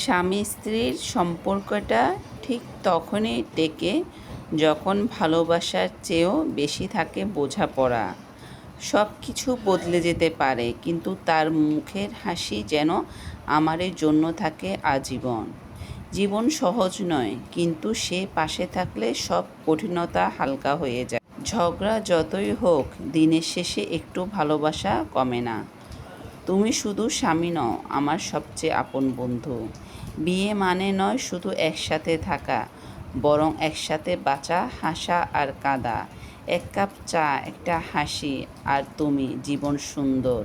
স্বামী স্ত্রীর সম্পর্কটা ঠিক তখনই টেকে যখন ভালোবাসার চেয়েও বেশি থাকে বোঝাপড়া। সব কিছু বদলে যেতে পারে, কিন্তু তার মুখের হাসি যেন আমাদের জন্য থাকে আজীবন। জীবন সহজ নয়, কিন্তু সে পাশে থাকলে সব কঠিনতা হালকা হয়ে যায়। ঝগড়া যতই হোক, দিনের শেষে একটু ভালোবাসা কমে না। তুমি শুধু স্বামী নও, আমার সবচেয়ে আপন বন্ধু। বিয়ে মানে নয় শুধু একসাথে থাকা, বরং একসাথে বাঁচা, হাসা আর কাঁদা। এক কাপ চা, একটা হাসি, আর তুমি, জীবন সুন্দর।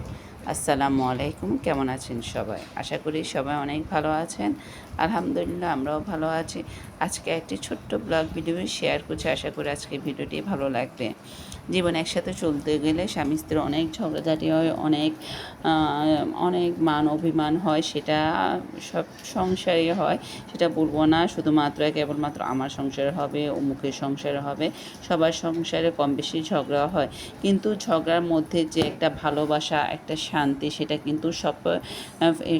আসসালামু আলাইকুম, কেমন আছেন সবাই? আশা করি সবাই অনেক ভালো আছেন। আলহামদুলিল্লাহ, আমরাও ভালো আছি। আজকে একটি ছোট্ট ব্লগ ভিডিও শেয়ার করছি, আশা করি আজকে ভিডিওটি ভালো লাগবে। জীবন একসাথে চলতে গেলে স্বামী স্ত্রীর অনেক ঝগড়াঝাটি হয়, অনেক মান অভিমান হয়, সেটা সব সংসারে হয়, সেটা বলবো না শুধুমাত্র কেবলমাত্র আমার সংসারে হবে, অমুকের সংসারে হবে, সবার সংসারে কম বেশি ঝগড়া হয়। কিন্তু ঝগড়ার মধ্যে যে একটা ভালোবাসা, একটা শান্তি, সেটা কিন্তু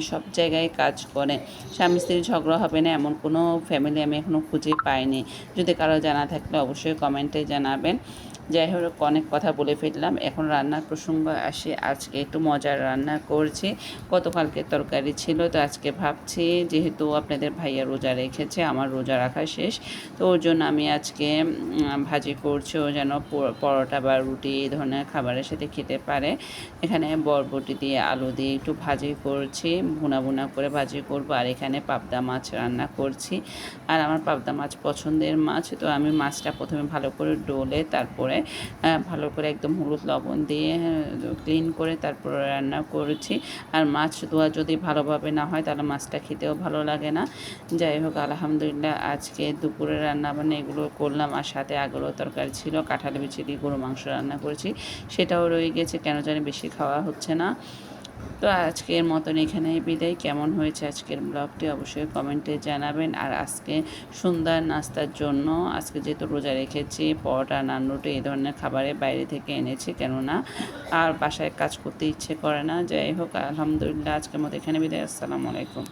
সব জায়গায় কাজ করে। স্বামী স্ত্রীর ঝগড়া হবে না এমন কোনো ফ্যামিলি আমি এখনও খুঁজে পাইনি। যদি কারো জানা থাকলে অবশ্যই কমেন্টে জানাবেন। যাই হোক, অনেক কথা বলে ফেললাম, এখন রান্নার প্রসঙ্গ আসে। আজকে একটু মজার রান্না করছি। গতকালকে তরকারি ছিল, তো আজকে ভাবছি যেহেতু আপনাদের ভাইয়া রোজা রেখেছে, আমার রোজা রাখা শেষ, তো ওর জন্য আমি আজকে ভাজি করছি, ও যেন পরোটা বা রুটি এই ধরনের খাবারের সাথে খেতে পারে। এখানে বরবটি দিয়ে আলু দিয়ে একটু ভাজি করছি, ভুনা ভুনা করে ভাজি করব। আর এখানে পাবদা মাছ রান্না করছি, আর আমার পাবদা মাছ পছন্দের মাছ, তো আমি মাছটা প্রথমে ভালো করে ডলে তারপরে ভালো করে একদম হলুদ লবণ দিয়ে ক্লিন করে তারপরে রান্না করেছি। আর মাছ ধোয়া যদি ভালোভাবে না হয় তাহলে মাছটা খেতেও ভালো লাগে না। যাই হোক, আলহামদুলিল্লাহ আজকে দুপুরে রান্নাবান্না এগুলো করলাম, আর সাথে আগেরও তরকারি ছিল, কাঁঠাল বিচি দিয়ে গরু মাংস রান্না করেছি, সেটাও রয়ে গেছে, কেন জানি বেশি খাওয়া হচ্ছে না। তো আজকের মতন এখানেই বিদায়। কেমন হয়েছে আজকের ব্লগটি অবশ্যই কমেন্টে জানাবেন। আর আজকে সন্ধ্যার নাস্তার জন্য, আজকে যেহেতু রোজা রেখেছি, পরোটা, নান, রুটি এই ধরনের খাবারের বাইরে থেকে এনেছি, কেননা আর বাসায় কাজ করতে ইচ্ছে করে না। যাই হোক, আলহামদুলিল্লাহ আজকের মতো এখানে বিদায়। আসসালামু আলাইকুম।